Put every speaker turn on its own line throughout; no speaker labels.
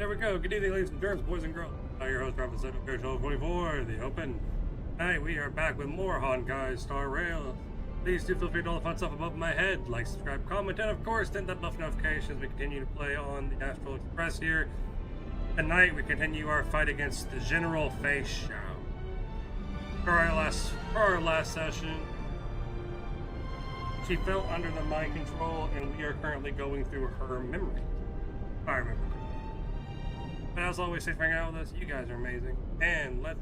there we go. Good evening, ladies and gents, boys and girls. I'm your host, Ravaz, 1224, The Open. Tonight we are back with more Honkai Star Rail. Please do feel free to all the fun stuff above my head. Like, subscribe, comment, and of course, hit that bell for notifications. We continue to play on the Astral Express here. Tonight we continue our fight against the General Fei Xiao. For our last session, she fell under the mind control, and we are currently going through her memory. I remember. But as always, thanks for hanging out with us. You guys are amazing. And let's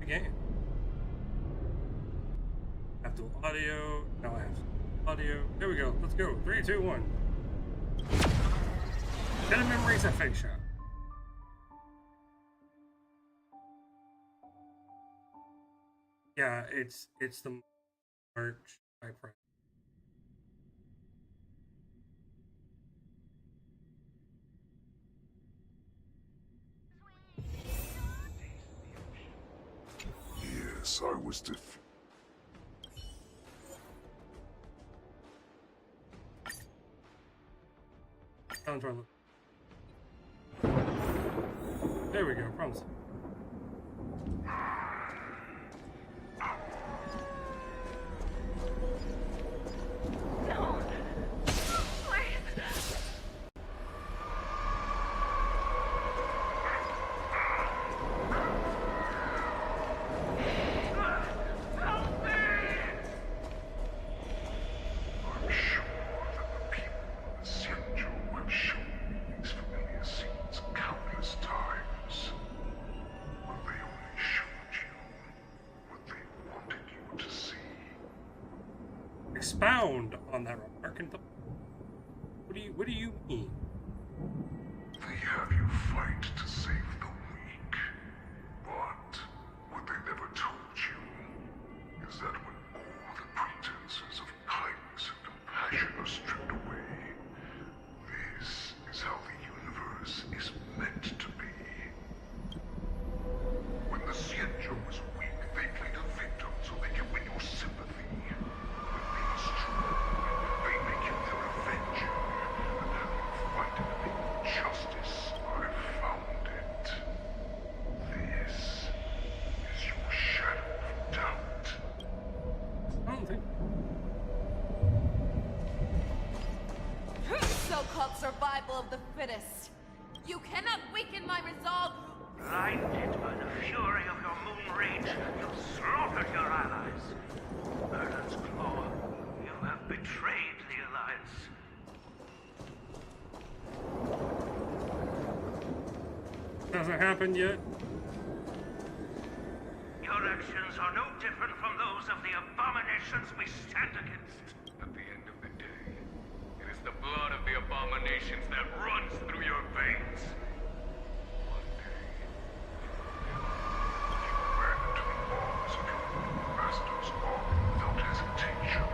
begin. Have to audio. Now I have audio. There we go. Let's go. 3, 2, 1. Get a memories of Fei Xiao. Yeah, it's the March typewriter.
Yes, I was
There we go, promise.
No. Please. Help me.
I'm sure that the people of the Xianzhou have shown me these familiar scenes countless times. But they only showed you what they wanted you to see.
Expound on that remark. What do you mean?
They have you fight to save the weak. But what they never told you is that when all the pretenses of kindness and compassion are stripped away, this is how the universe is meant to be. When the Xianzhou was weak, they played a victim so they can win your sympathy. When they are strong, they make you their avenger and have you fight in the name of justice. I found it. This is your shadow of doubt.
I don't think.
So-called survival of the fittest. You cannot weaken my resolve.
Blinded by the fury of your moon rage, you slaughtered your allies. Merlin's Claw, you have betrayed the Alliance.
Hasn't happened yet.
Your actions are no different from those of the abominations we stand against.
At the end of the day, it is the blood of the abominations that runs through your veins. One day,
You ran into the arms of your new master's army without hesitation.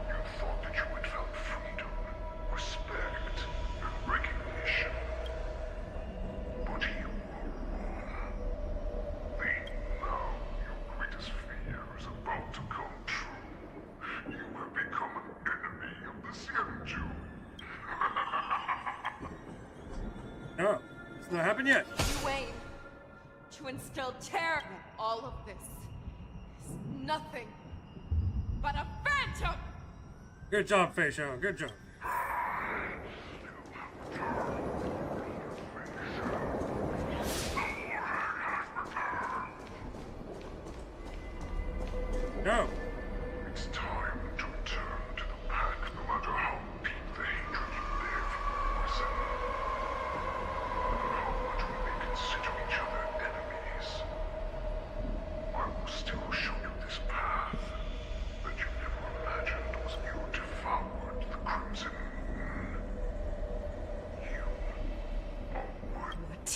You thought that you had found freedom, respect, and recognition. But you were wrong. They now your greatest fear is about to come true. You have become an enemy of the Xianzhou.
No, it's not happened yet.
You aim to instill terror. All of this is nothing but a phantom.
Good job, Fei Xiao. Good job. No.
It's time to return to the pack, no matter how deep the hatred you bear for poison. No matter how much we may consider each other enemies, I will still show you this path that you never imagined was devoured the Crimson Moon. You are one.
What?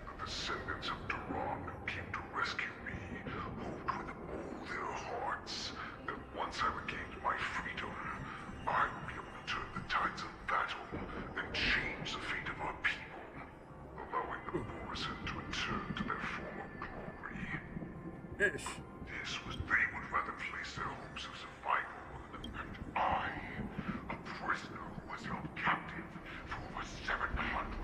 The descendants of Duran who came to rescue me hoped with all their hearts that once I regained my freedom, I would be able to turn the tides of battle and change the fate of our people, allowing the Morrison to return to their former glory.
Ish.
This was they would rather place their hopes of survival, and I, a prisoner who was held captive for over 700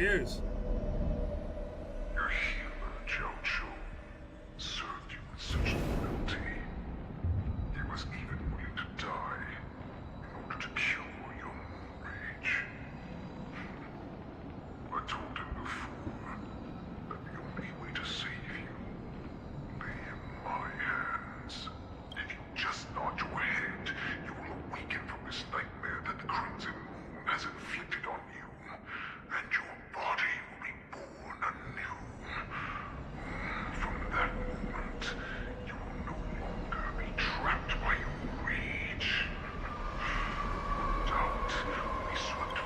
confused.
Your healer, Jojo, served you with such loyalty. He was even willing to die in order to cure your moon rage. I told him before that the only way to save you lay in my hands. If you just nod your head, you will awaken from this nightmare that the Crimson Moon has inflicted on you, and your body will be born anew. From that moment, you will no longer be trapped by your rage. Doubt will be swept.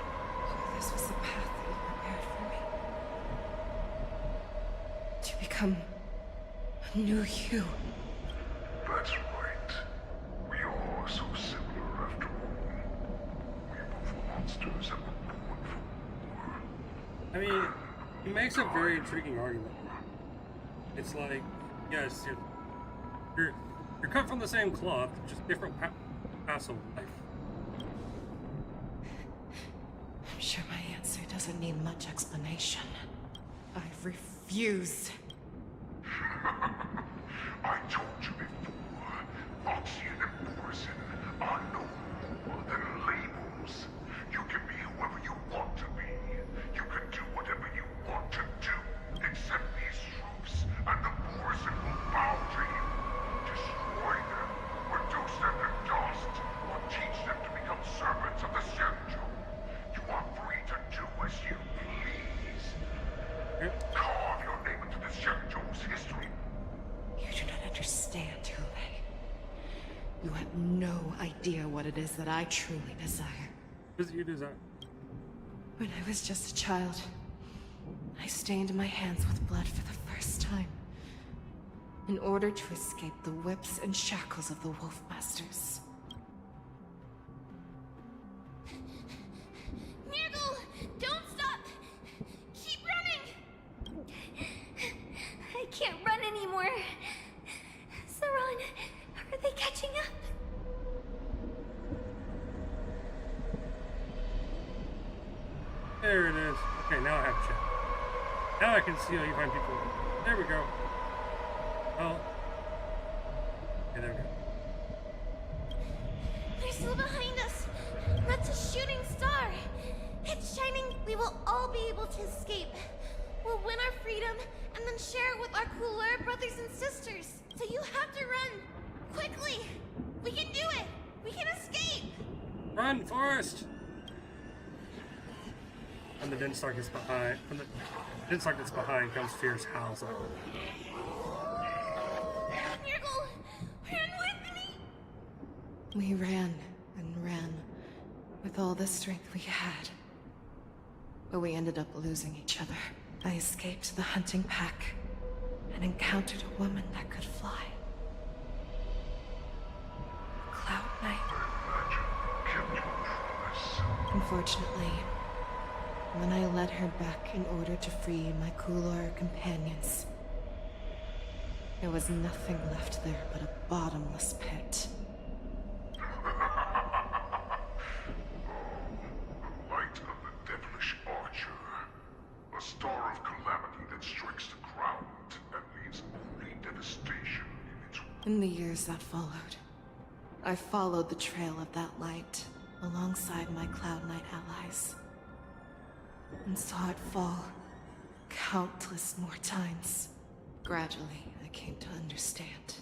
This was the path that you prepared for me. To become a new you.
That's right. We are so similar after all. We are both monsters that were born for war.
I mean, he makes a very intriguing argument. It's like, yes, you're cut from the same cloth, just different paths of life.
I'm sure my answer doesn't need much explanation. I refuse.
I told you before, Oxygen and Morrison are no more than labels. You can be whoever you want to be. You can do whatever you want to do. Except these troops, and the Morrison will bow to you. Destroy them, reduce them to dust, or teach them to become servants of the Senju. You are free to do as you please. Carve your name into the Senju's history.
You do not understand, Hule. You have no idea what it is that I truly desire.
What do you desire?
When I was just a child, I stained my hands with blood for the first time. In order to escape the whips and shackles of the Wolf Masters.
Nirgal, don't stop! Keep running! I can't run anymore. Saran, are they catching up?
There it is. Okay, now I have chat. Now I can see how you find people. There we go. Oh. Okay, there we go.
They're still behind us. That's a shooting star. It's shining. We will all be able to escape. We'll win our freedom and then share it with our cooler brothers and sisters. So you have to run. Quickly. We can do it. We can escape.
Run, Forrest! And the Dinstark is behind. From the Dinstark that's behind comes fierce howls out.
Nirgal, run with me.
We ran and ran with all the strength we had. But we ended up losing each other. I escaped the hunting pack and encountered a woman that could fly. Cloud Knight.
Kept your promise.
Unfortunately, when I led her back in order to free my Kulor companions, there was nothing left there but a bottomless pit.
Light of the devilish archer. A star of calamity that strikes the ground and leaves only devastation in its wake.
In the years that followed, I followed the trail of that light alongside my Cloud Knight allies, and saw it fall countless more times. Gradually, I came to understand.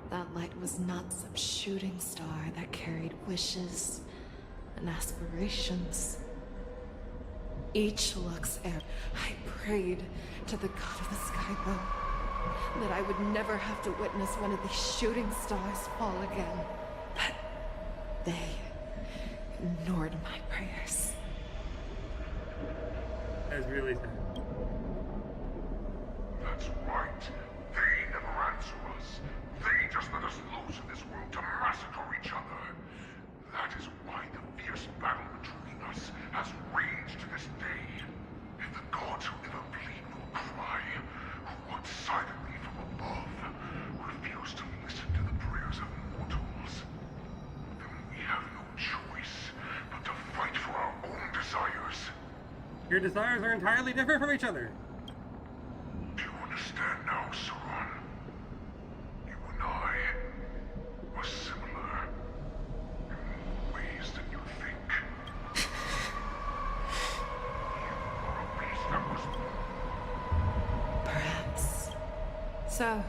That light was not some shooting star that carried wishes and aspirations. Each Lux Air, I prayed to the god of the skybow that I would never have to witness one of these shooting stars fall again. But they ignored my prayers.
That's really sad.
That's right. They never answer us. They just let us loose in this world to massacre each other. That is why the fierce battle between us has raged to this day. If the gods who never bleed nor cry, who watch silently from above, refuse to listen to the prayers of mortals, then we have no choice but to fight for our own desires.
Your desires are entirely different from each other.
Do you understand now, Saran? You and I are similar in more ways than you think. You are a beast that was
Perhaps. So,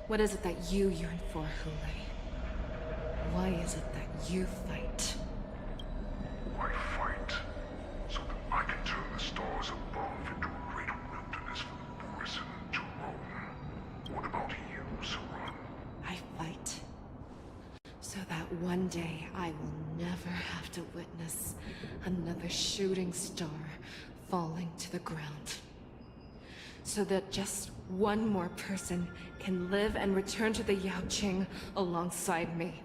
what is it that you yearn for, Hule? Why is it that you fight?
I fight so that I can turn the stars above into a great wilderness for the Boris to roam. What about you, Saran?
I fight so that one day I will never have to witness another shooting star falling to the ground. So that just one more person can live and return to the Yaoqing alongside me.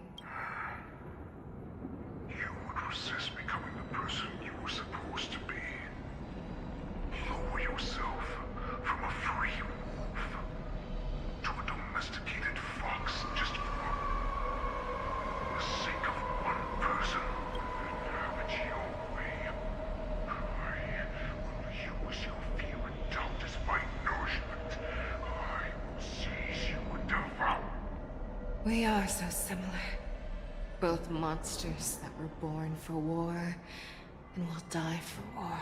You would resist becoming the person you were supposed to be. Lower yourself from a free wolf to a domesticated fox just for the sake of one person. Have it your way. I will use your fear and doubt as my nourishment. I will seize you and devour.
We are so similar. Both monsters that were born for war and will die for war.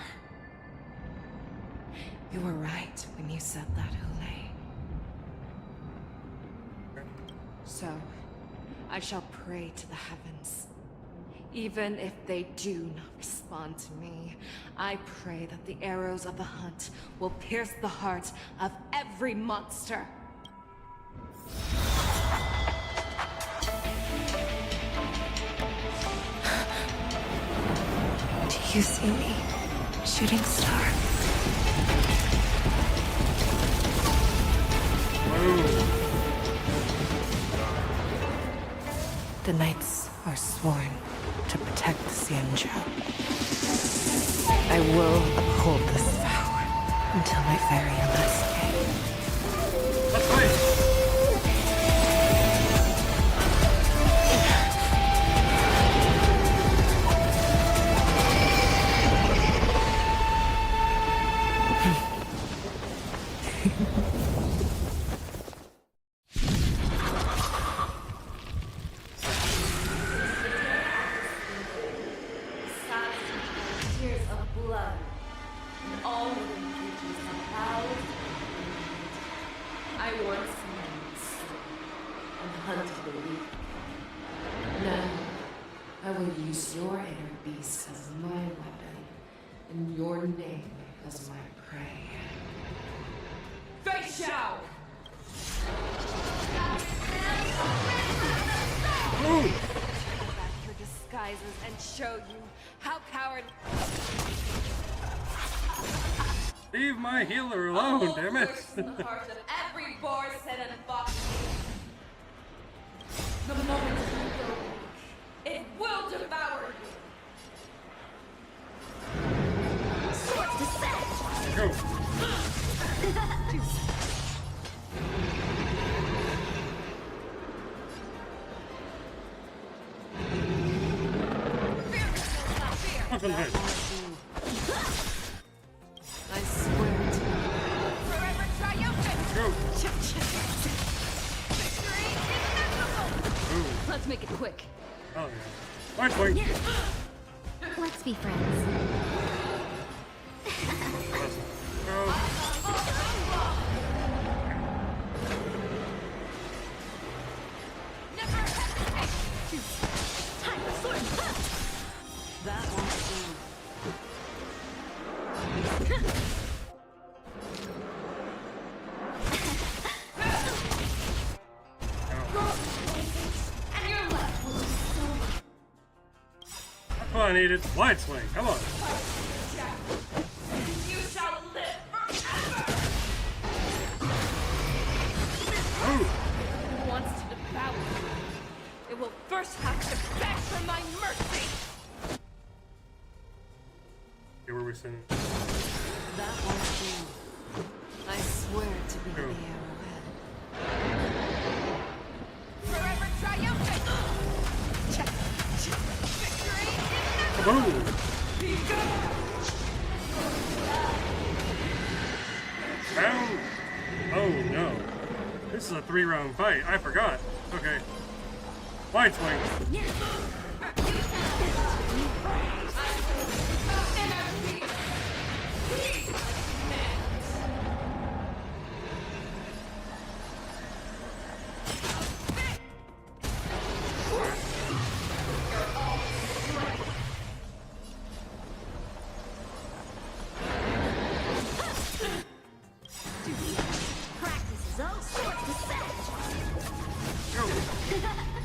You were right when you said that, Hule. So, I shall pray to the heavens. Even if they do not respond to me, I pray that the arrows of the hunt will pierce the heart of every monster. Do you see me, shooting star? The knights are sworn to protect Xianzhou. I will uphold this vow until my very last day.
Let's fight!
Tears of blood, and all living creatures have bowed. I once knew and hunted the weak. Now, I will use your inner beast as my weapon, and your name as my prey. Fei Xiao! Back your disguises and show you how coward.
Leave my healer alone, damn it!
In the heart of every boar, said and fox. The moment you go weak, it will devour you.
Swords to set!
Go! Punch on the head.
I swear to you.
Forever triumphant!
Go!
Victory inevitable!
Ooh.
Let's make it quick.
Oh yeah. Point, point!
Let's be friends.
Go!
Never hesitate! Time for sword!
That won't do.
And your life will be so
That's what I needed. Wide swing, come on!
You shall live forever!
Ooh!
Who wants to devour you? It will first have to beg for my mercy.
Here were we sitting?
That won't do. I swear to be the arrowhead.
Forever triumphant! Victory inevitable!
Kaboom! is a 3-round fight. I forgot. Okay. Wide swing.
Practices all sorts of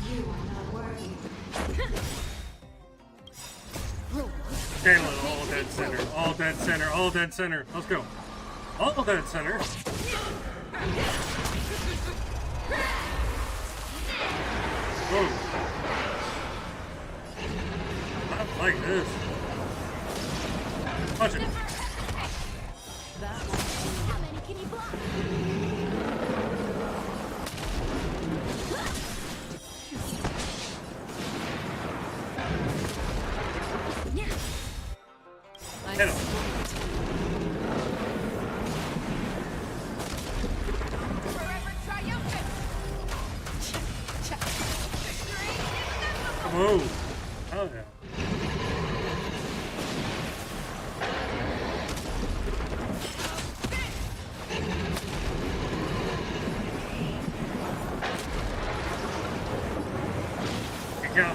You are not worthy.
Okay, all dead center. All dead center. All dead center. Let's go. All dead center. Whoa. Not like this. Punch it.
How many can you block?
Hit him.
Forever triumphant!
Whoa. Oh yeah.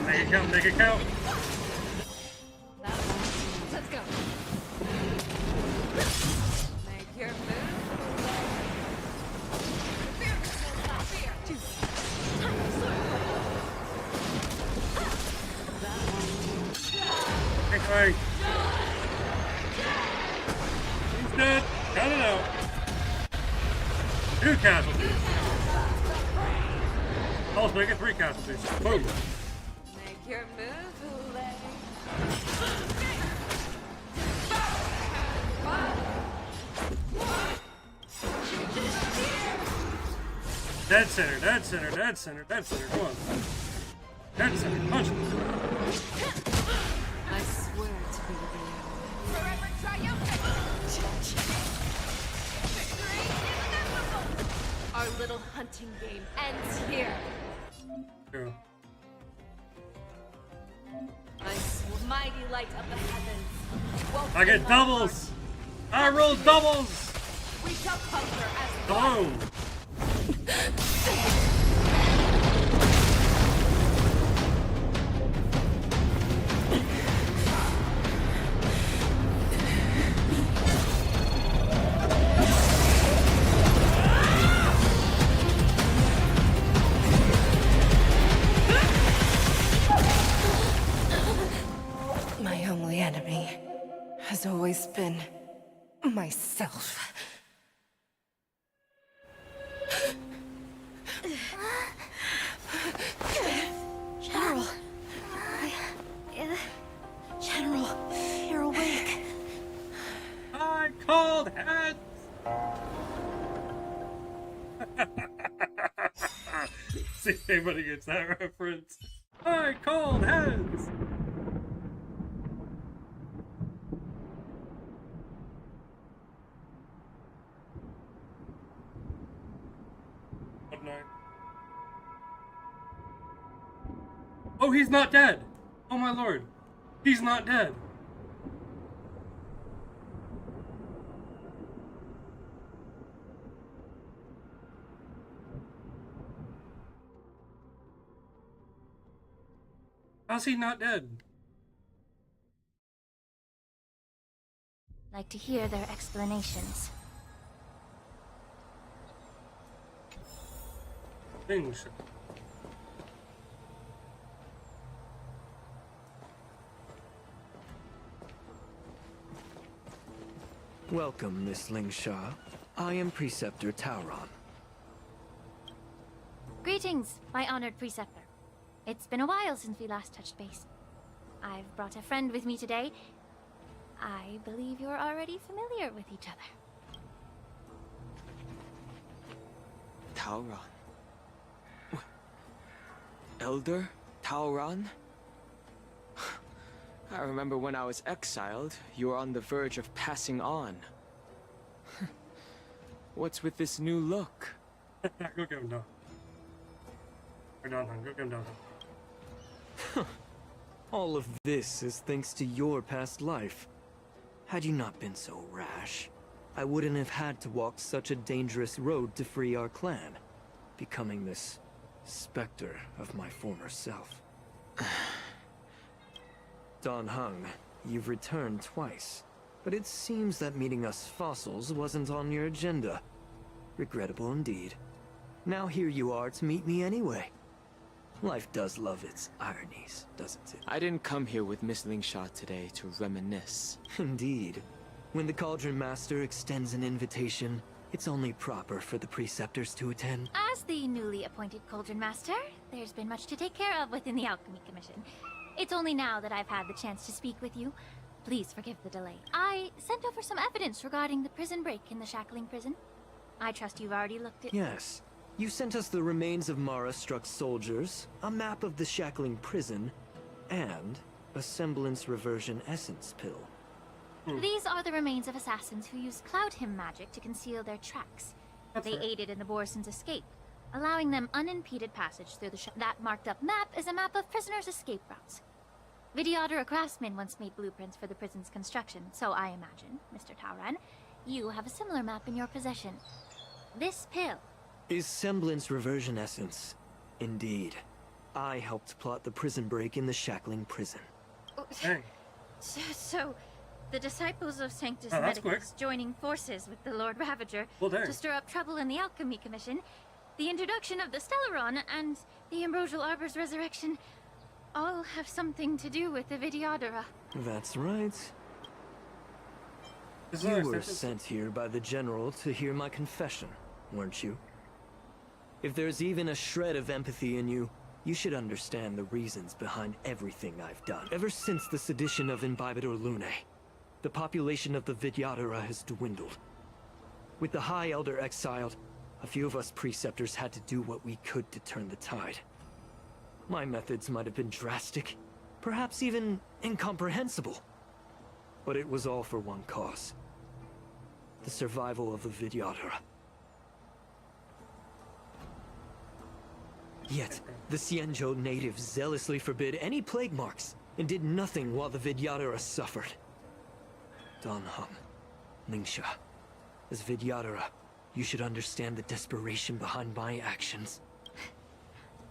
Make it count, make it count.
Let's go. Make your move.
Big way. He's dead. Got it out. 2 casualties. Oh, let's make it 3 casualties. Boom.
Make your move, Lay.
Dead center, dead center, dead center, dead center. Come on. Dead center, punch him.
I swear to be the
Forever triumphant! Our little hunting game ends here.
Go.
I swear, mighty light of the heavens. Woke
I get
in my
doubles. I roll doubles.
heart. We shall conquer as
Boom.
My only enemy has always been myself. General. General, you're awake.
I called heads. See if anybody gets that reference. I called heads. Good night. Oh, he's not dead. Oh my lord. He's not dead. How's he not dead?
Like to hear their explanations.
Things.
Welcome, Miss Lingsha. I am Preceptor Tauron.
Greetings, my honored preceptor. It's been a while since we last touched base. I've brought a friend with me today. I believe you're already familiar with each other.
Tauron? Elder Tauron? I remember when I was exiled, you were on the verge of passing on. What's with this new look?
Go get him down. Or down, go get him down.
All of this is thanks to your past life. Had you not been so rash, I wouldn't have had to walk such a dangerous road to free our clan, becoming this specter of my former self. Dan Heng, you've returned twice, but it seems that meeting us fossils wasn't on your agenda. Regrettable indeed. Now here you are to meet me anyway. Life does love its ironies, doesn't it?
I didn't come here with Miss Lingsha today to reminisce.
Indeed. When the Cauldron Master extends an invitation, it's only proper for the Preceptors to attend.
As the newly appointed Cauldron Master, there's been much to take care of within the Alchemy Commission. It's only now that I've had the chance to speak with you. Please forgive the delay. I sent over some evidence regarding the prison break in the Shackling prison. I trust you've already looked at—
Yes. You sent us the remains of Mara-struck soldiers, a map of the Shackling prison, and a semblance reversion essence pill.
These are the remains of assassins who used Cloud Hymn magic to conceal their tracks. They aided in the Borison's escape, allowing them unimpeded passage through that marked-up map is a map of prisoners' escape routes. Vidyadhara craftsmen once made blueprints for the prison's construction, so I imagine, Mr. Tauran, you have a similar map in your possession. This pill
Is semblance reversion essence. Indeed. I helped plot the prison break in the Shackling prison.
Dang.
So, the disciples of Sanctus
Oh, that's
Medicus joining forces with the Lord Ravager
Well, dang.
to stir up trouble in the Alchemy Commission, the introduction of the Stellaron, and the Ambrosial Arbor's resurrection all have something to do with the Vidyadhara.
That's right.
This is
You
another
were
sentence.
sent here by the General to hear my confession, weren't you? If there's even a shred of empathy in you, you should understand the reasons behind everything I've done. Ever since the sedition of Imbibitor Lunae, the population of the Vidyadhara has dwindled. With the High Elder exiled, a few of us Preceptors had to do what we could to turn the tide. My methods might have been drastic, perhaps even incomprehensible. But it was all for one cause. The survival of the Vidyadhara. Yet, the Xianzhou natives zealously forbid any plague marks, and did nothing while the Vidyadhara suffered. Dan Heng, Lingsha, as Vidyadhara, you should understand the desperation behind my actions.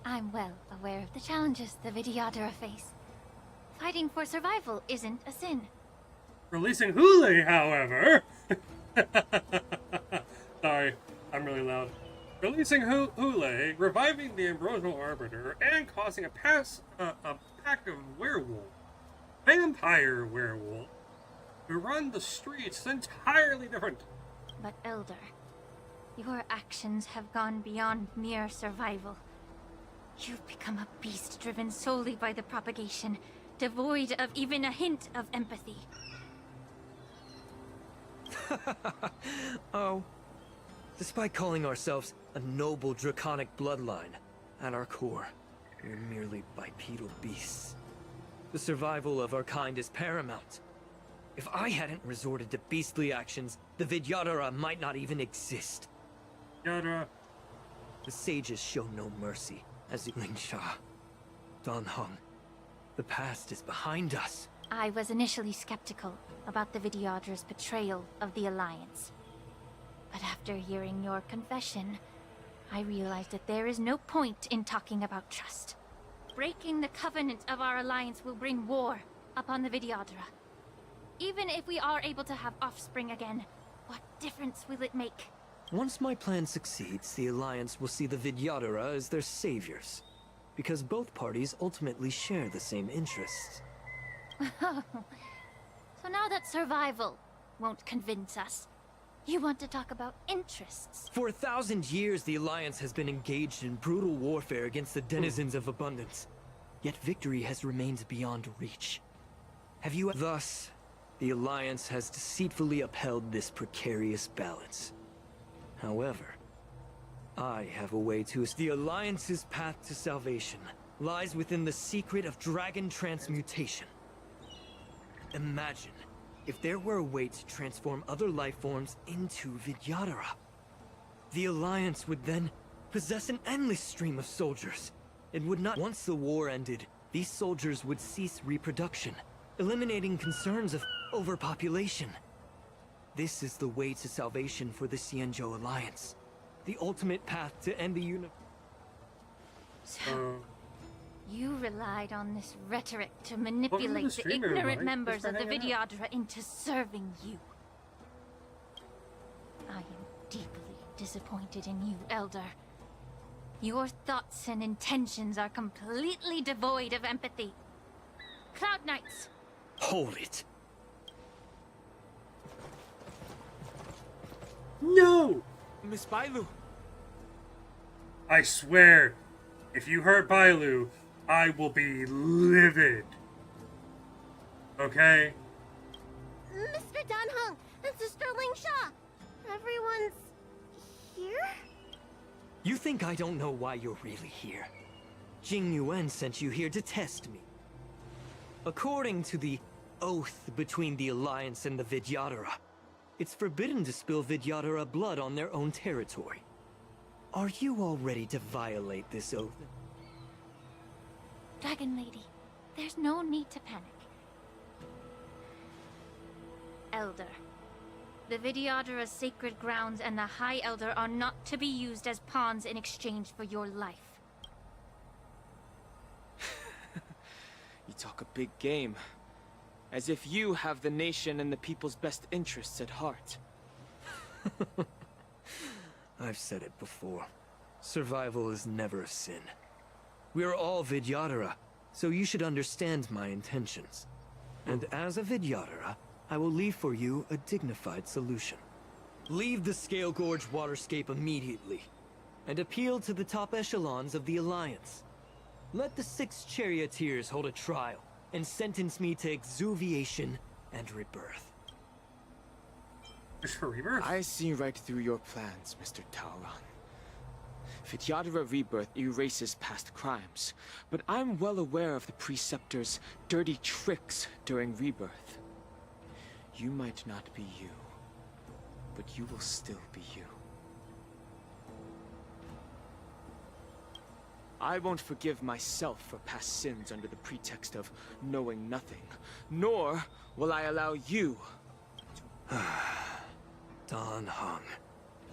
I'm well aware of the challenges the Vidyadhara face. Fighting for survival isn't a sin.
Releasing Hule, however... Sorry, I'm really loud. Releasing Hule, reviving the Ambrosial Arbiter, and causing a pack of vampire werewolves, to run the streets is entirely different.
But Elder, your actions have gone beyond mere survival. You've become a beast driven solely by the propagation, devoid of even a hint of empathy.
Oh. Despite calling ourselves a noble draconic bloodline, at our core, we're merely bipedal beasts. The survival of our kind is paramount. If I hadn't resorted to beastly actions, the Vidyadhara might not even exist.
Yadra.
The sages show no mercy, as Lingsha, Dan Heng. The past is behind us.
I was initially skeptical about the Vidyadhara's betrayal of the Alliance. But after hearing your confession, I realized that there is no point in talking about trust. Breaking the covenant of our alliance will bring war upon the Vidyadhara. Even if we are able to have offspring again, what difference will it make?
Once my plan succeeds, the Alliance will see the Vidyadhara as their saviors. Because both parties ultimately share the same interests.
So now that survival won't convince us, you want to talk about interests?
For 1,000 years, the Alliance has been engaged in brutal warfare against the denizens of abundance. Yet victory has remained beyond reach. Have you— Thus, the Alliance has deceitfully upheld this precarious balance. However, I have a way to— The Alliance's path to salvation lies within the secret of dragon transmutation. Imagine if there were a way to transform other life forms into Vidyadhara. The Alliance would then possess an endless stream of soldiers. It would not. Once the war ended, these soldiers would cease reproduction, eliminating concerns of overpopulation. This is the way to salvation for the Xianzhou Alliance. The ultimate path to end the universe.
So, you relied on this rhetoric to manipulate the
streamer,
ignorant
right?
members
Just
of the
for hanging out.
Vidyadhara into serving you. I am deeply disappointed in you, Elder. Your thoughts and intentions are completely devoid of empathy. Cloud Knights!
Hold it.
No!
Miss Bailu!
I swear, if you hurt Bailu, I will be livid. Okay?
Mr. Danheng and Sister Lingsha! Everyone's here?
You think I don't know why you're really here? Jing Yuan sent you here to test me. According to the oath between the Alliance and the Vidyadhara, it's forbidden to spill Vidyadhara blood on their own territory. Are you all ready to violate this oath?
Dragon Lady, there's no need to panic. Elder, the Vidyadhara's sacred grounds and the High Elder are not to be used as pawns in exchange for your life.
You talk a big game. As if you have the nation and the people's best interests at heart.
I've said it before. Survival is never a sin. We are all Vidyadhara, so you should understand my intentions. And as a Vidyadhara, I will leave for you a dignified solution. Leave the Scale Gorge waterscape immediately, and appeal to the top echelons of the Alliance. Let the 6 charioteers hold a trial, and sentence me to exuviation and rebirth.
Just for rebirth?
I see right through your plans, Mr. Taoran. Vidyadhara rebirth erases past crimes, but I'm well aware of the Preceptor's dirty tricks during rebirth. You might not be you, but you will still be you. I won't forgive myself for past sins under the pretext of knowing nothing, nor will I allow you
Dan Heng.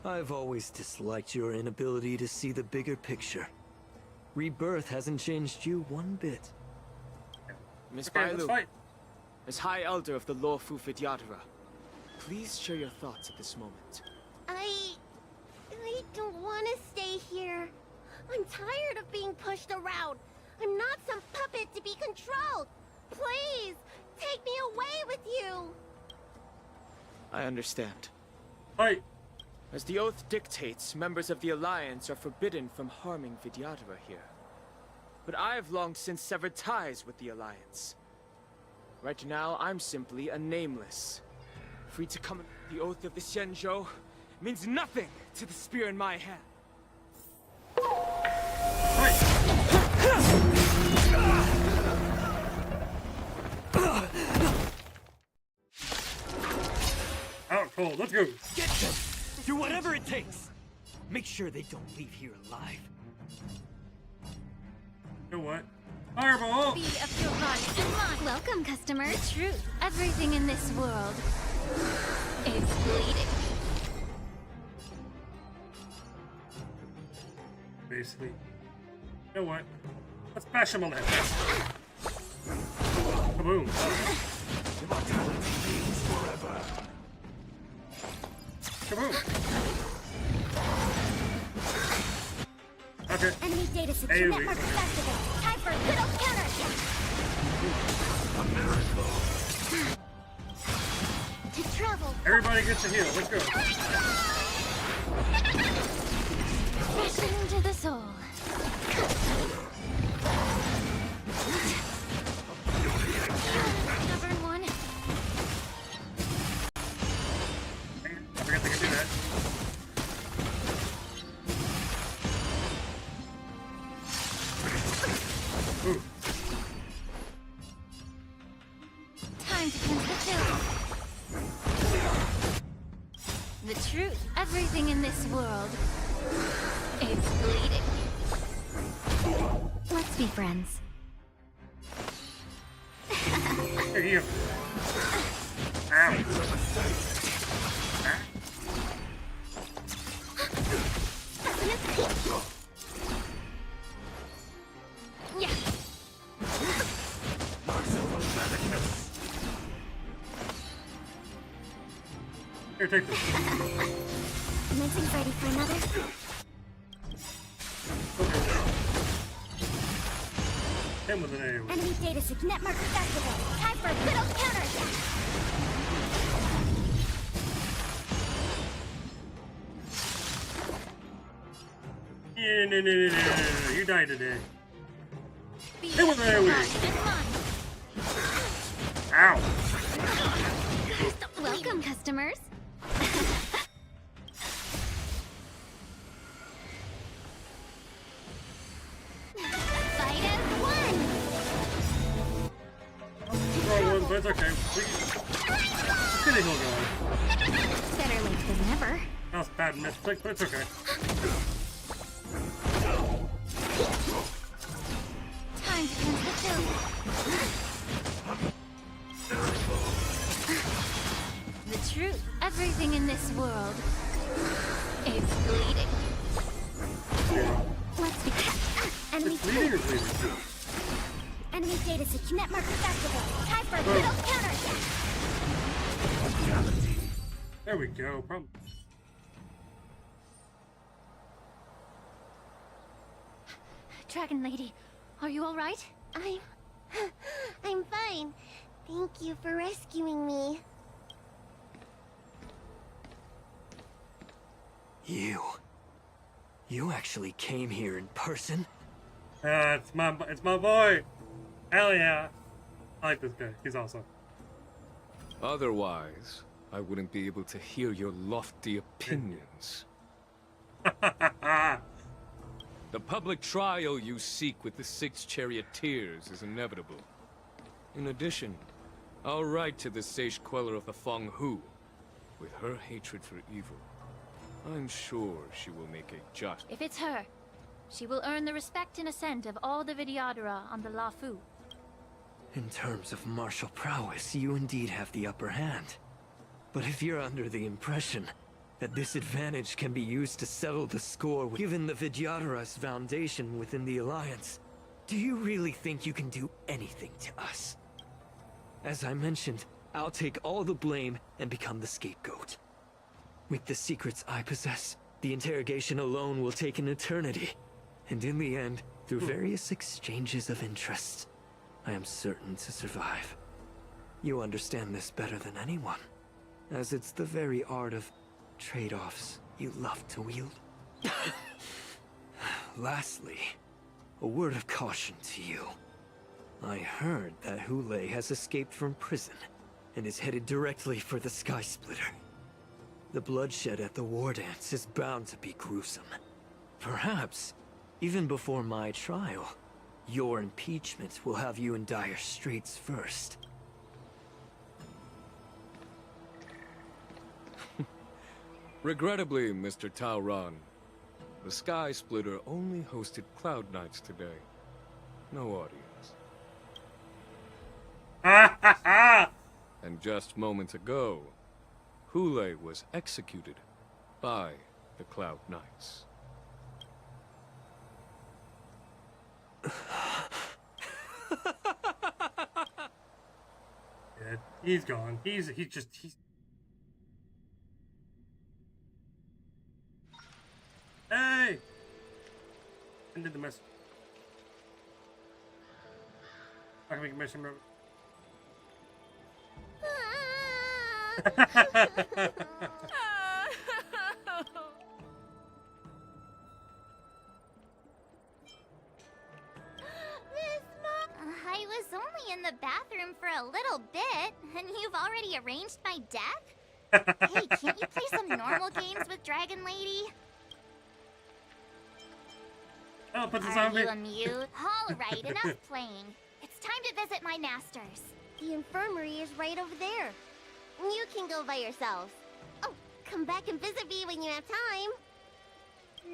I've always disliked your inability to see the bigger picture. Rebirth hasn't changed you one bit.
Miss
Okay, let's
Bailu,
fight.
as High Elder of the Lawfu Vidyadhara, please share your thoughts at this moment.
I don't want to stay here. I'm tired of being pushed around. I'm not some puppet to be controlled. Please, take me away with you.
I understand.
Fight!
As the oath dictates, members of the Alliance are forbidden from harming Vidyadhara here. But I've long since severed ties with the Alliance. Right now, I'm simply a nameless. Free to come. The oath of the Xianzhou means nothing to the spear in my hand.
Out cold, let's go!
Get them! Do whatever it takes! Make sure they don't leave here alive.
You know what? Fireball!
Be of your body and mind.
Welcome, customer.
The truth, everything in this world is bleeding.
Basically. You know what? Let's bash him on the head. Kaboom! Kaboom! Okay.
Enemy data secure
Hey,
network
Louise.
activated. Time for a good old counterattack. To travel.
Everybody gets a heal. Let's go.
Crashing into the soul. Stubborn one.
I forgot they could do that. Ooh.
Time to cleanse the children. The truth, everything in this world It's bleeding. Let's be friends.
Here you. Ow.
Yeah.
Here, take this.
Minton's ready for another.
Him with an AoE.
Enemy data signet marker activated. Time for a good old counterattack.
No. You died today.
Be
Him with an AoE. Ow.
Welcome, customers.
Fight as one.
Wrong one, but it's okay. Let's get a heal going.
Better late than never.
That was a bad misclick, but it's okay.
Time to cleanse the filth. The truth. Everything in this world is bleeding.
Let's be. Enemy
It's bleeding or bleeding?
Enemy data signet marker activated. Time for a good old counterattack.
There we go. Problem.
Dragon Lady, are you all right?
I'm fine. Thank you for rescuing me.
You actually came here in person?
It's my boy. Hell yeah. I like this guy. He's awesome.
Otherwise, I wouldn't be able to hear your lofty opinions. The public trial you seek with the 6 charioteers is inevitable. In addition, I'll write to the sage queller of the Feng Hu. With her hatred for evil, I'm sure she will make a just...
If it's her, she will earn the respect and assent of all the Vidyadhara on the Lafu.
In terms of martial prowess, you indeed have the upper hand. But if you're under the impression that this advantage can be used to settle the score given the Vidyadhara's foundation within the Alliance, do you really think you can do anything to us? As I mentioned, I'll take all the blame and become the scapegoat. With the secrets I possess, the interrogation alone will take an eternity. And in the end, through various exchanges of interest, I am certain to survive. You understand this better than anyone, as it's the very art of trade-offs you love to wield. Lastly, a word of caution to you. I heard that Hule has escaped from prison and is headed directly for the Sky Splitter. The bloodshed at the war dance is bound to be gruesome. Perhaps, even before my trial, your impeachment will have you in dire straits first.
Regrettably, Mr. Tauron, the Sky Splitter only hosted Cloud Knights today. No audience. And just moments ago, Hule was executed by the Cloud Knights.
Yeah, he's gone. He's Hey! Ended the message. I can make a mission, bro.
I was only in the bathroom for a little bit, and you've already arranged my death? Hey, can't you play some normal games with Dragon Lady?
Oh, put the
Are
zombie.
you amused? All right, enough playing. It's time to visit my masters. The infirmary is right over there. You can go by yourselves. Oh, come back and visit me when you have time.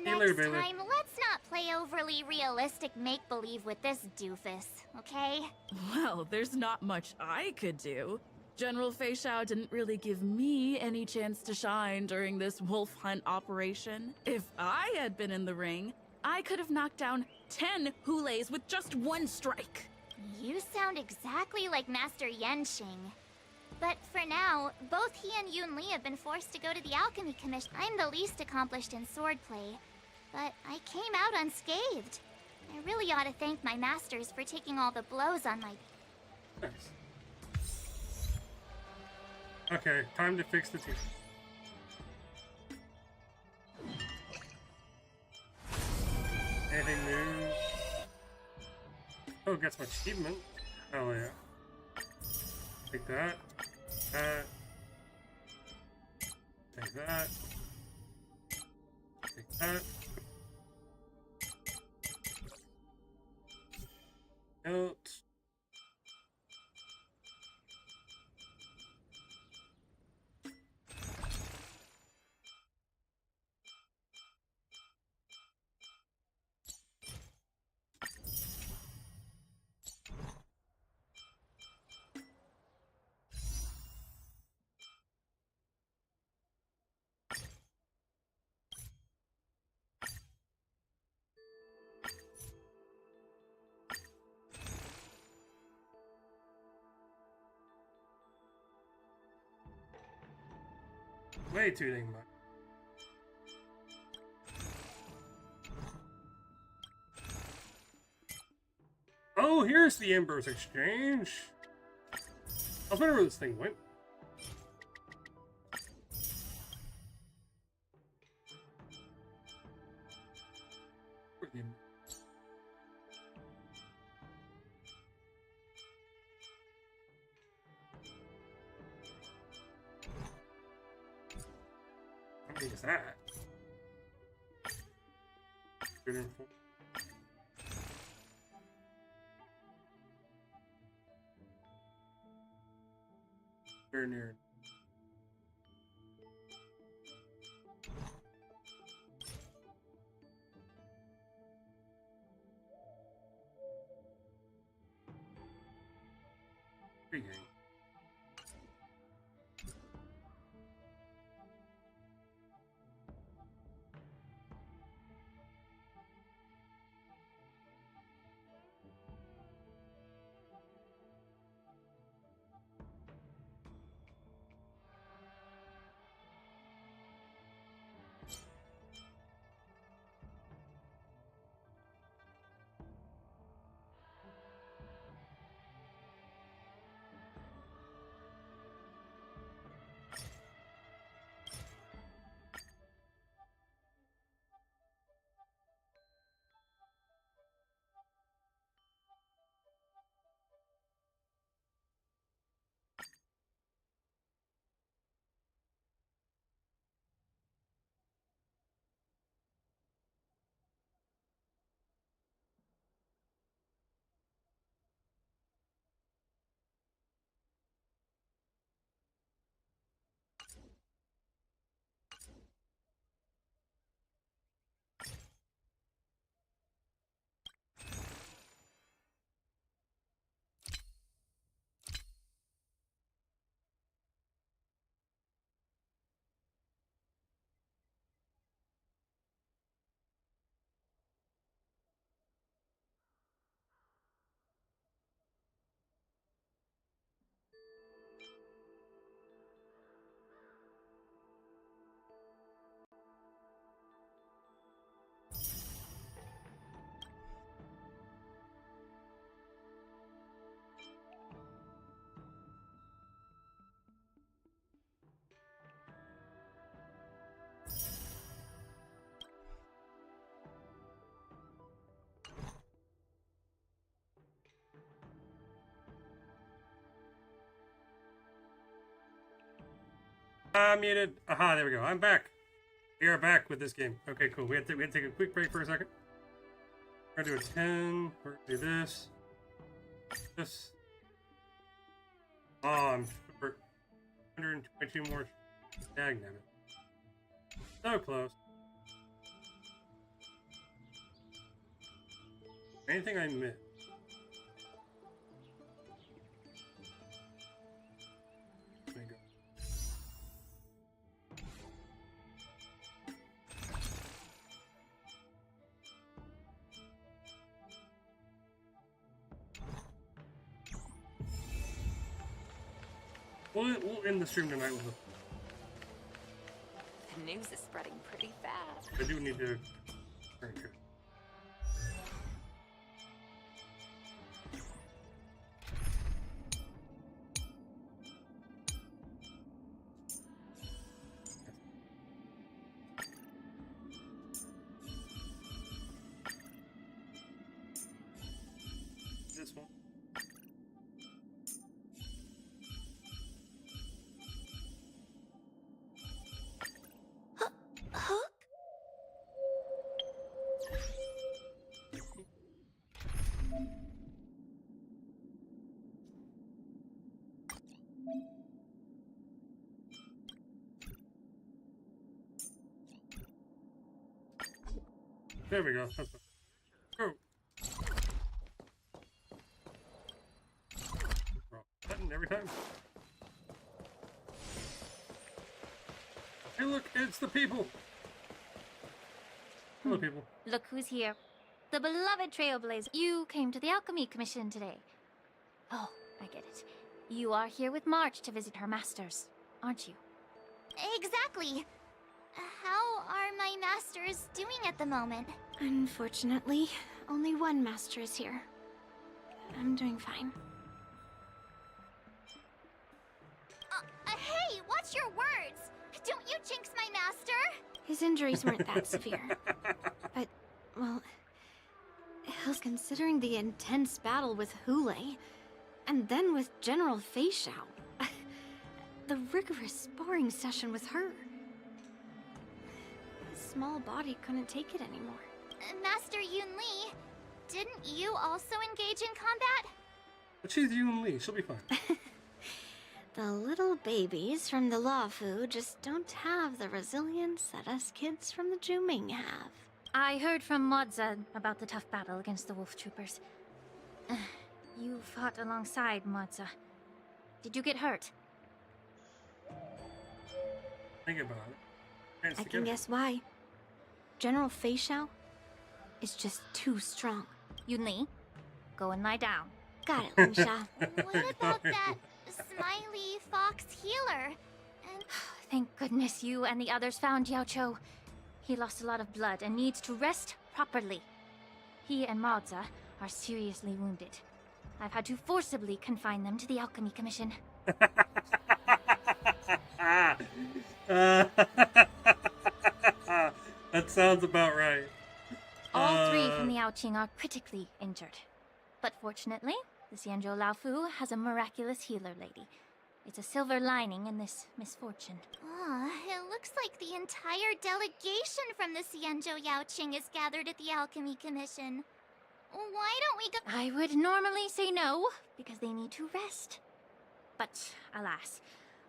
later,
Next
Bailey.
time, let's not play overly realistic make-believe with this doofus, okay?
Well, there's not much I could do. General Fei Shao didn't really give me any chance to shine during this wolf hunt operation. If I had been in the ring, I could have knocked down 10 Hulays with just one strike.
You sound exactly like Master Yenshing. But for now, both he and Yun Li have been forced to go to the Alchemy Commission. I'm the least accomplished in swordplay, but I came out unscathed. I really ought to thank my masters for taking all the blows on my...
Nice. Okay, time to fix the team. Anything new? Oh, gets my achievement. Hell yeah. Take that. That. Take that. Take that. Note. Way too dang much. Oh, here's the Embers Exchange. I was wondering where this thing went. Where'd the Embers? How many is that? 104. Very near. Intriguing. I'm muted. Aha, there we go. I'm back. We are back with this game. Okay, cool. We had to take a quick break for a second. We're gonna do a 10. We're gonna do this. This. Oh, I'm super. 122 more. Dang, damn it. So close. Anything I missed? There you go. We'll end the stream tonight with a...
The news is spreading pretty fast.
I do need to drink it. This one.
Hook?
There we go. That's fine. Wrong button every time. Hey, look, it's the people. Hello, people.
Look who's here. The beloved Trailblazer. You came to the Alchemy Commission today. Oh, I get it. You are here with March to visit her masters, aren't you?
Exactly. How are my masters doing at the moment?
Unfortunately, only one master is here. I'm doing fine.
Hey, watch your words! Don't you jinx my master!
His injuries weren't that severe. But, well, considering the intense battle with Hule, and then with General Fei Xiao, the rigorous sparring session with her. His small body couldn't take it anymore.
Master Yun Li, didn't you also engage in combat?
But she's Yun Li. She'll be fine.
The little babies from the Luofu just don't have the resilience that us kids from the Juming have.
I heard from Modza about the tough battle against the wolf troopers. You fought alongside Modza. Did you get hurt?
Think about it. Hands
I
together.
can guess why. General Fei Xiao is just too strong.
Yun Li, go and lie down.
Got it, Luxia.
What about that smiley fox healer? And
Thank goodness you and the others found Yao Cho. He lost a lot of blood and needs to rest properly. He and Maoza are seriously wounded. I've had to forcibly confine them to the Alchemy Commission.
That sounds about right.
All three from the Yaoqing are critically injured. But fortunately, the Xianzhou Laofu has a miraculous healer lady. It's a silver lining in this misfortune.
it looks like the entire delegation from the Xianzhou Yaoqing is gathered at the Alchemy Commission. Why don't we go?
I would normally say no, because they need to rest. But alas,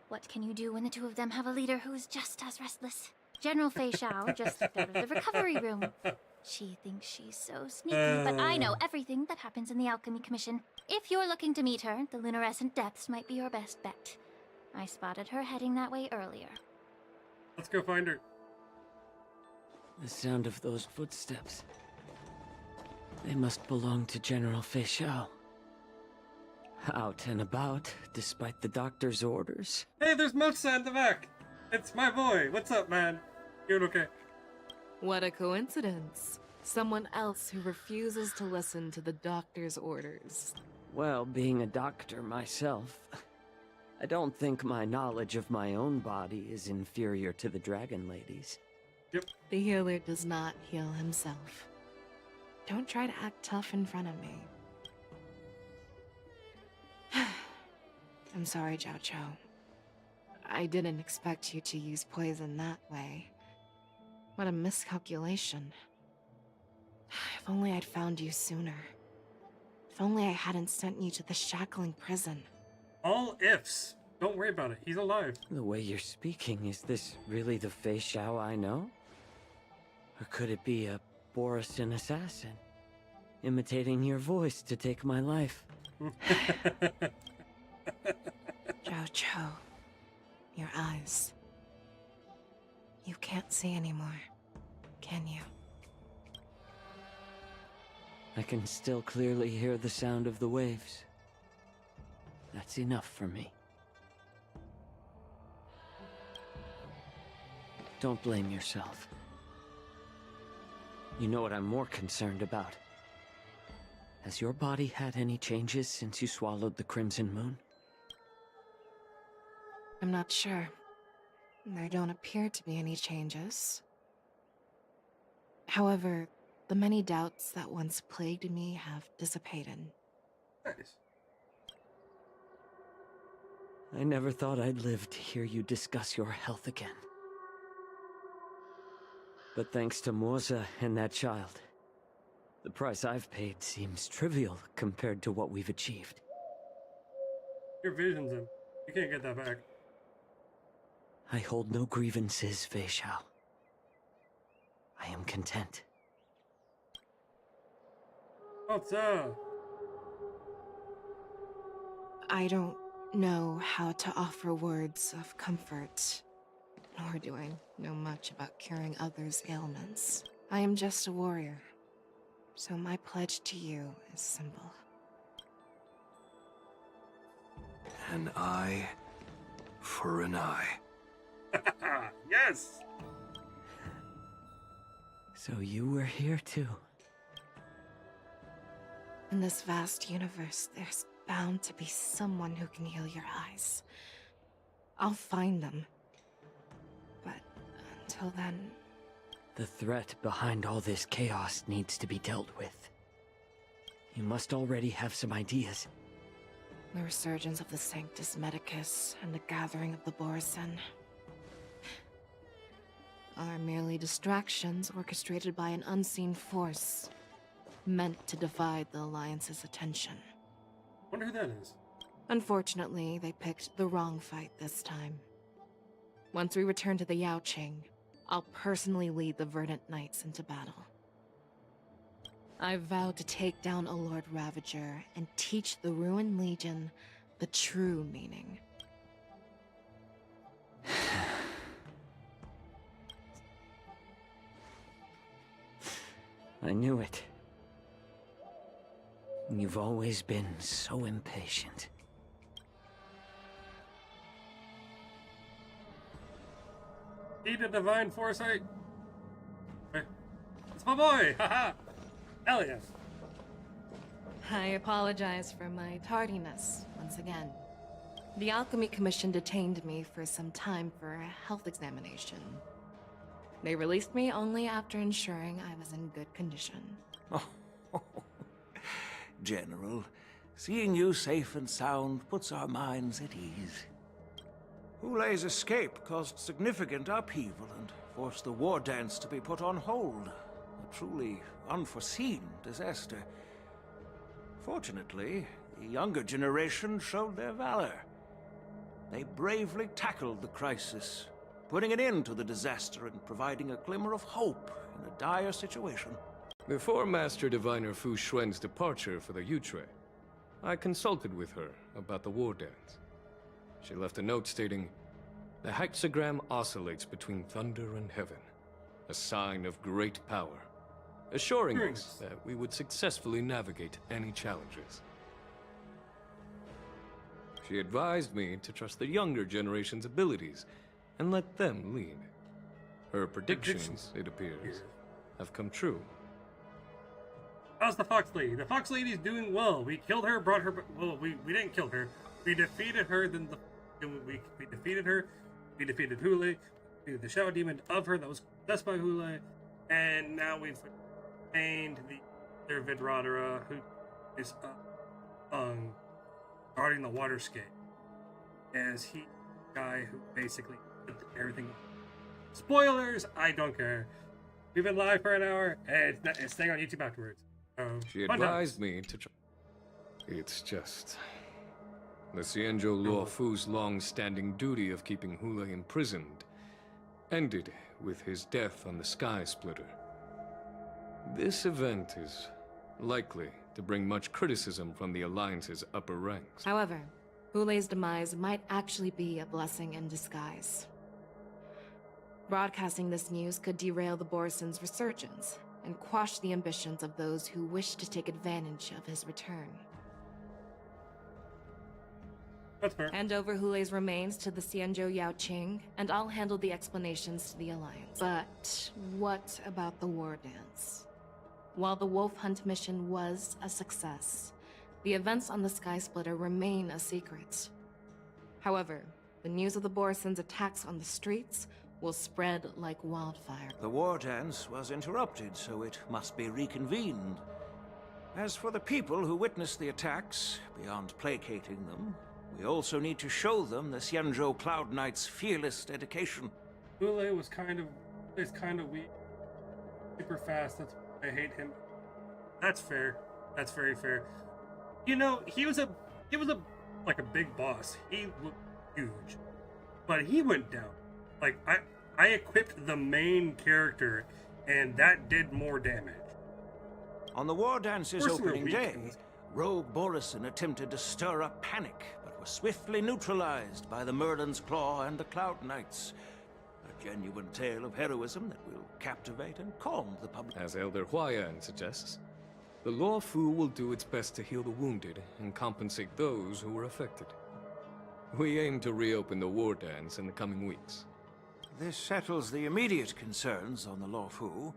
what can you do when the two of them have a leader who's just as restless? General Fei Xiao just stepped out of the recovery room. She thinks she's so sneaky, but I know everything that happens in the Alchemy Commission. If you're looking to meet her, the luminescent depths might be your best bet. I spotted her heading that way earlier.
Let's go find her.
The sound of those footsteps. They must belong to General Fei Xiao. Out and about, despite the doctor's orders.
Hey, there's Mocha in the back. It's my boy. What's up, man? You okay?
What a coincidence. Someone else who refuses to listen to the doctor's orders.
Well, being a doctor myself, I don't think my knowledge of my own body is inferior to the Dragon Lady's.
Yep.
The healer does not heal himself. Don't try to act tough in front of me. I'm sorry, Jiao Cho. I didn't expect you to use poison that way. What a miscalculation. If only I'd found you sooner. If only I hadn't sent you to the shackling prison.
All ifs. Don't worry about it. He's alive.
The way you're speaking, is this really the Fei Xiao I know? Or could it be a Borisin assassin? imitating your voice to take my life.
Jojo, your eyes. You can't see anymore, can you?
I can still clearly hear the sound of the waves. That's enough for me. Don't blame yourself. You know what I'm more concerned about? Has your body had any changes since you swallowed the Crimson Moon?
I'm not sure. There don't appear to be any changes. However, the many doubts that once plagued me have dissipated.
Nice.
I never thought I'd live to hear you discuss your health again. But thanks to Morza and that child, the price I've paid seems trivial compared to what we've achieved.
Your vision's in. You can't get that back.
I hold no grievances, Fei Xiao. I am content.
What's up?
I don't know how to offer words of comfort, nor do I know much about curing others' ailments. I am just a warrior, so my pledge to you is simple.
An eye for an eye.
Yes!
So you were here too.
In this vast universe, there's bound to be someone who can heal your eyes. I'll find them. But until then...
The threat behind all this chaos needs to be dealt with. You must already have some ideas.
The resurgence of the Sanctus Medicus and the gathering of the Borsen are merely distractions orchestrated by an unseen force, meant to divide the Alliance's attention.
Wonder who that is.
Unfortunately, they picked the wrong fight this time. Once we return to the Yaoqing, I'll personally lead the Verdant Knights into battle. I vowed to take down a Lord Ravager and teach the Ruined Legion the true meaning.
I knew it. You've always been so impatient.
Need a divine foresight? It's my boy! Haha! Hell yeah!
I apologize for my tardiness, once again. The Alchemy Commission detained me for some time for a health examination. They released me only after ensuring I was in good condition.
Oh, General, seeing you safe and sound puts our minds at ease. Hulei's escape caused significant upheaval and forced the war dance to be put on hold. A truly unforeseen disaster. Fortunately, the younger generation showed their valor. They bravely tackled the crisis, putting an end to the disaster and providing a glimmer of hope in a dire situation.
Before Master Diviner Fu Xuan's departure for the Yutre, I consulted with her about the war dance. She left a note stating, "The hexagram oscillates between thunder and heaven, a sign of great power, assuring us that we would successfully navigate any challenges." She advised me to trust the younger generation's abilities and let them lead. Her predictions, it appears, have come true.
How's the Fox Lady? The Fox Lady's doing well. We killed her, brought her... Well, we didn't kill her. We defeated her, then we defeated her. We defeated Hulei. We defeated the Shadow Demon of her that was possessed by Hulei. And now we've obtained the other Vidradara, who is guarding the waterscape. As he guy who basically did everything. Spoilers! I don't care. We've been live for an hour, and it's staying on YouTube afterwards.
She advised me to try. It's just... the Xianzhou Luofu's long-standing duty of keeping Hulei imprisoned ended with his death on the Sky Splitter. This event is likely to bring much criticism from the Alliance's upper ranks.
However, Hule's demise might actually be a blessing in disguise. Broadcasting this news could derail the Borison's resurgence and quash the ambitions of those who wish to take advantage of his return.
That's fair.
Hand over Hule's remains to the Xianzhou Yaoqing, and I'll handle the explanations to the Alliance. But what about the war dance? While the Wolf Hunt mission was a success, the events on the Sky Splitter remain a secret. However, the news of the Borison's attacks on the streets will spread like wildfire.
The war dance was interrupted, so it must be reconvened. As for the people who witnessed the attacks, beyond placating them, we also need to show them the Xianzhou Cloud Knight's fearless dedication.
Hule was kind of weak. Super fast, that's why I hate him. That's fair. That's very fair. You know, he was like a big boss. He looked huge. But he went down. Like, I equipped the main character, and that did more damage.
On the War Dance's
Of course we were
opening
weak
day,
in this.
Rogue Borison attempted to stir up panic, but was swiftly neutralized by the Merlin's Claw and the Cloud Knights. A genuine tale of heroism that will captivate and calm the public.
As Elder Huayan suggests, the Law Fu will do its best to heal the wounded and compensate those who were affected. We aim to reopen the war dance in the coming weeks.
This settles the immediate concerns on the Law Fu,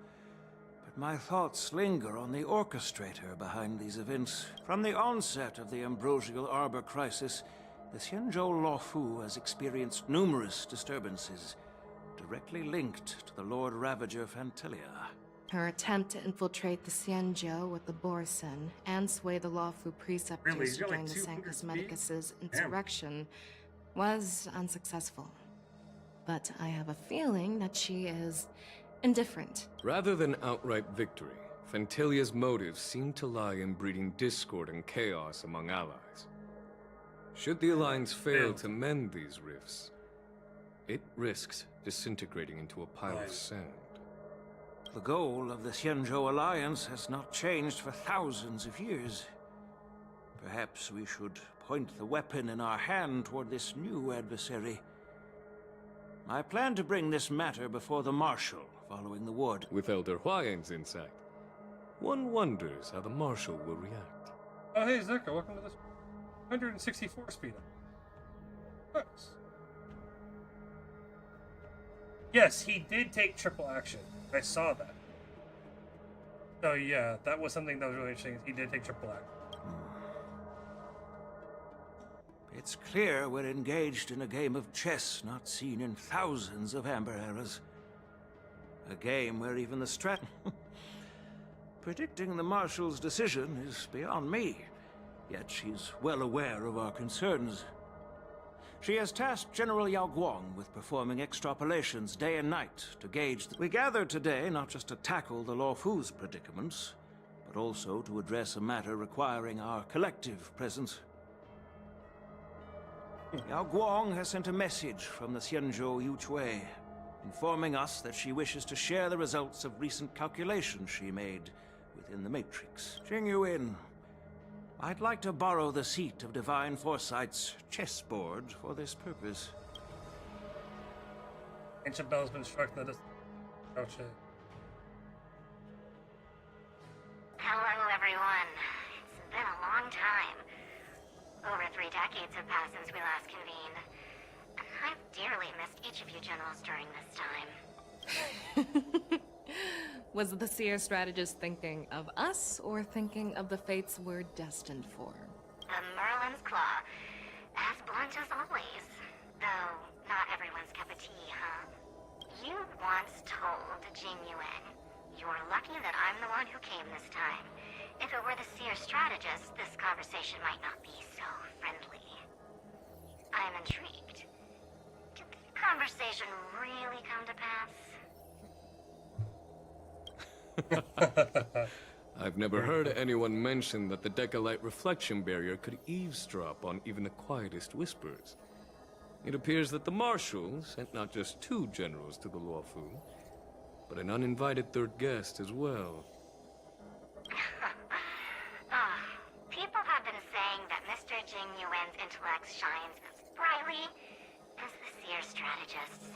but my thoughts linger on the orchestrator behind these events. From the onset of the Ambrosial Arbor crisis, the Xianzhou Law Fu has experienced numerous disturbances, directly linked to the Lord Ravager Fantelia.
Her attempt to infiltrate the Xianzhou with the Borison and sway the Lawfu preceptors
Really?
to
You're like
join the
200
Sanctus
feet?
Medicus's
Damn.
insurrection was unsuccessful. But I have a feeling that she is indifferent.
Rather than outright victory, Fantelia's motives seem to lie in breeding discord and chaos among allies. Should the Alliance fail to mend these rifts, it risks disintegrating into a pile of sand.
The goal of the Xianzhou Alliance has not changed for thousands of years. Perhaps we should point the weapon in our hand toward this new adversary. I plan to bring this matter before the Marshal following the war.
With Elder Huayan's insight, one wonders how the Marshal will react.
Oh, hey, Zuko, welcome to this 164 speed up. Nice. Yes, he did take triple action. I saw that. So yeah, that was something that was really interesting. He did take triple action.
It's clear we're engaged in a game of chess not seen in thousands of Amber Eras. A game where even the Predicting the Marshal's decision is beyond me, yet she's well aware of our concerns. She has tasked General Yao Guang with performing extrapolations day and night to gauge... We gathered today not just to tackle the Law Fu's predicaments, but also to address a matter requiring our collective presence. Yao Guang has sent a message from the Xianzhou Yuchui, informing us that she wishes to share the results of recent calculations she made within the Matrix. Jing Yuin, I'd like to borrow the seat of Divine Foresight's chessboard for this purpose.
Ancient Bell's been struck in the distance. Gotcha.
Hello, everyone. It's been a long time. Over 3 decades have passed since we last convened. And I've dearly missed each of you generals during this time.
Was the Seer strategist thinking of us, or thinking of the fates we're destined for?
The Merlin's Claw. As blunt as always. Though, not everyone's cup of tea, huh? You once told Jing Yuan, "You're lucky that I'm the one who came this time. If it were the Seer strategist, this conversation might not be so friendly." I'm intrigued. Did the conversation really come to pass?
I've never heard anyone mention that the Decalite reflection barrier could eavesdrop on even the quietest whispers. It appears that the Marshal sent not just 2 generals to the Law Fu, but an uninvited 3rd guest as well.
Mr. Genuine's intellect shines as brightly as the seer strategist's.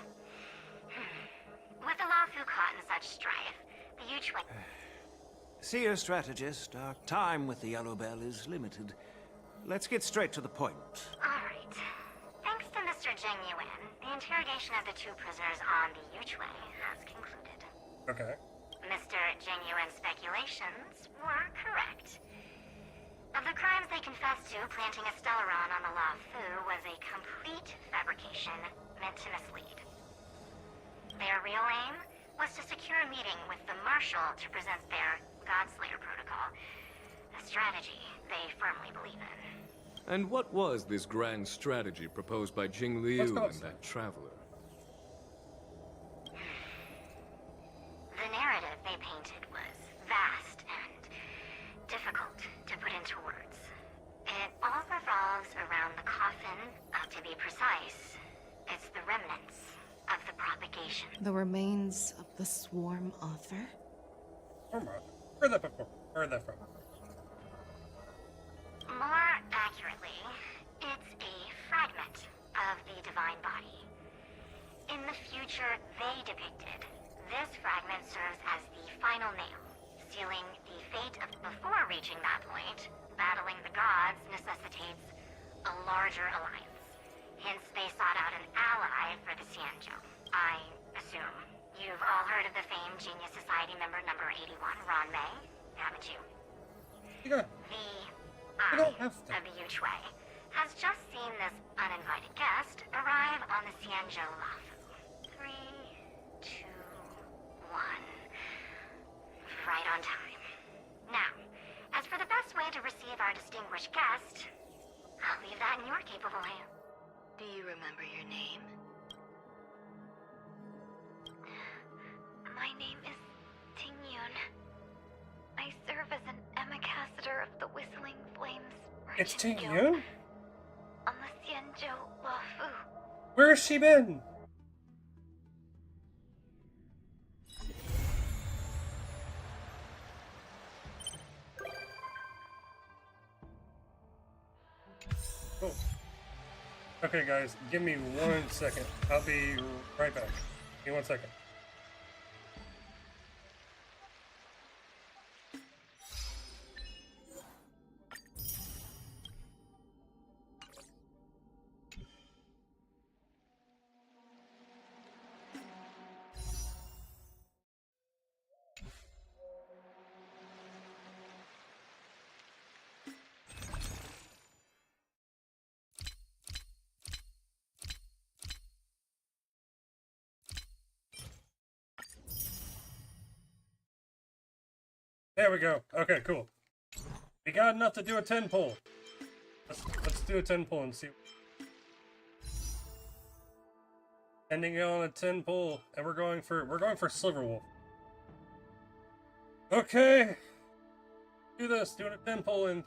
With the Lafu caught in such strife, the Yuchwei...
Seer strategist, our time with the Yellow Bell is limited. Let's get straight to the point.
Alright. Thanks to Mr. Genuine, the interrogation of the two prisoners on the Yuchwei has concluded.
Okay.
Mr. Genuine's speculations were correct. Of the crimes they confessed to, planting a Stellaron on the Lafu was a complete fabrication meant to mislead. Their real aim was to secure a meeting with the Marshal to present their Godslayer protocol, a strategy they firmly believe in.
And what was this grand strategy proposed by Jing Liu and that traveler?
The narrative they painted was vast and difficult to put into words. It all revolves around the coffin. To be precise, it's the remnants of the propagation.
The remains of the Swarm Author?
Where'd that from? Where'd that from?
More accurately, it's a fragment of the Divine Body. In the future they depicted, this fragment serves as the final nail, sealing the fate of before reaching that point. Battling the gods necessitates a larger alliance. Hence, they sought out an ally for the Xianzhou. I assume you've all heard of the famed Genius Society member number 81, Ron Mei, haven't you?
Yeah.
The Eye of the Yuchwei has just seen this uninvited guest arrive on the Xianzhou Lafu. 3, 2, 1. Right on time. Now, as for the best way to receive our distinguished guest, I'll leave that in your capable hands.
Do you remember your name?
My name is Tingyun. I serve as an ambassador of the Whistling Flames
It's
Merchant Guild
Tingyun?
on the Xianzhou Lafu.
Where has she been? Oh. Okay, guys, give me 1 second. I'll be right back. Give me 1 second. There we go. Okay, cool. We got enough to do a 10 pull. Let's do a 10 pull and see. Ending on a 10 pull, and we're going for Silverwolf. Okay. Do this. Doing a 10 pull in.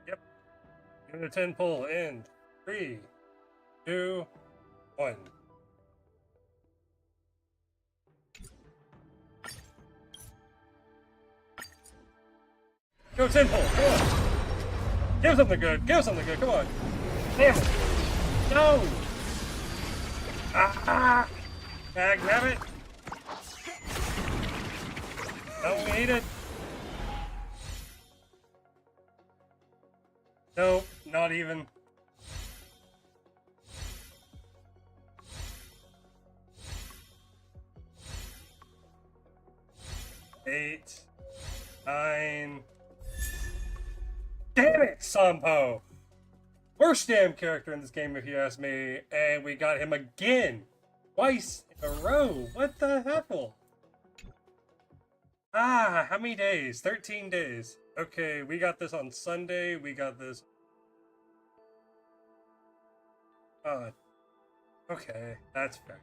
Yep. Doing a 10 pull in 3, 2, 1. Go 10 pull, come on! Give something good, come on! Damn it! No! Ah! Grab it! Don't need it! Nope, not even. Eight, 9. Damn it, Sampo! Worst damn character in this game, if you ask me, and we got him again! Twice in a row! What the hell? Ah, how many days? 13 days. Okay, we got this on Sunday, we got this... okay, that's fair.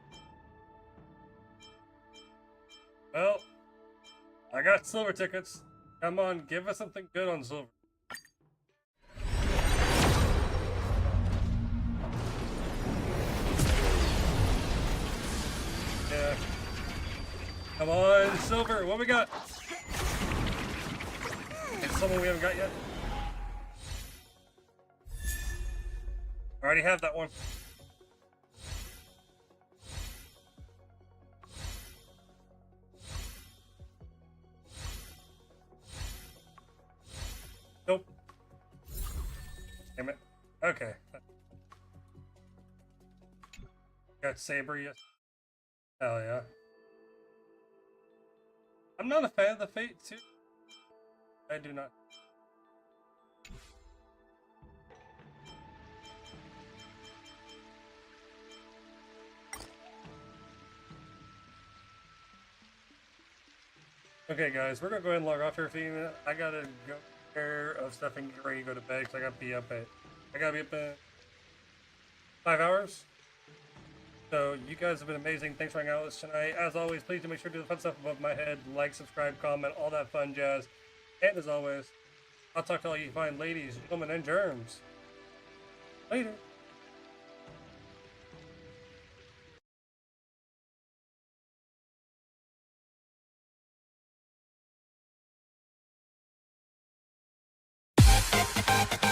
Well, I got silver tickets. Come on, give us something good on silver. Yeah. Come on, silver, what we got? Is someone we haven't got yet? I already have that one. Nope. Damn it. Okay. Got Saber, yes. Hell yeah. I'm not a fan of the Fate too. I do not. Okay, guys, we're gonna go ahead and log off here for a few minutes. I gotta go take care of stuff and get ready to go to bed because I gotta be up in 5 hours. So you guys have been amazing. Thanks for hanging out with us tonight. As always, please do make sure to do the fun stuff above my head. Like, subscribe, comment, all that fun jazz. And as always, I'll talk to all you fine ladies, gentlemen, and germs. Later.
You